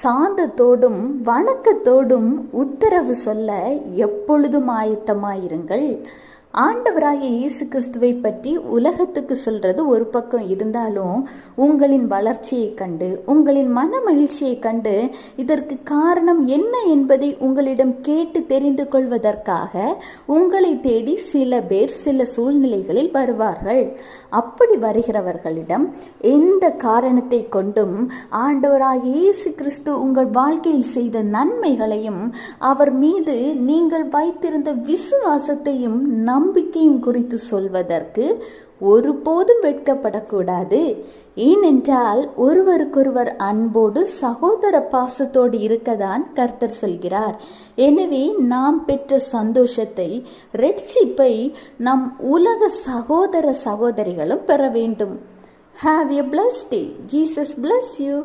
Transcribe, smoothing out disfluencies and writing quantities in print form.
சாந்தத்தோடும் வணக்கத்தோடும் உத்தரவு சொல்ல எப்பொழுதும் ஆயத்தமாயிருங்கள். ஆண்டவராகிய இயேசு கிறிஸ்துவை பற்றி உலகத்துக்கு சொல்றது ஒரு பக்கம் இருந்தாலும், உங்களின் வளர்ச்சியை கண்டு, உங்களின் மன மகிழ்ச்சியை கண்டு, இதற்கு காரணம் என்ன என்பதை உங்களிடம் கேட்டு தெரிந்து கொள்வதற்காக உங்களை தேடி சில பேர் சில சூழ்நிலைகளில் வருவார்கள். அப்படி வருகிறவர்களிடம் எந்த காரணத்தை கொண்டும் ஆண்டவராகிய இயேசு கிறிஸ்து உங்கள் வாழ்க்கையில் செய்த நன்மைகளையும், அவர் மீது நீங்கள் வைத்திருந்த விசுவாசத்தையும் நம்பிக்கையும் குறித்து சொல்வதற்கு ஒருபோதும் வெட்கப்படக்கூடாது. ஏனென்றால் ஒருவருக்கொருவர் அன்போடு சகோதர பாசத்தோடு இருக்கதான் கர்த்தர் சொல்கிறார். எனவே நாம் பெற்ற சந்தோஷத்தை, இரட்சிப்பை நம் உலக சகோதர சகோதரிகளும் பெற வேண்டும். Have a blessed day. Jesus bless you.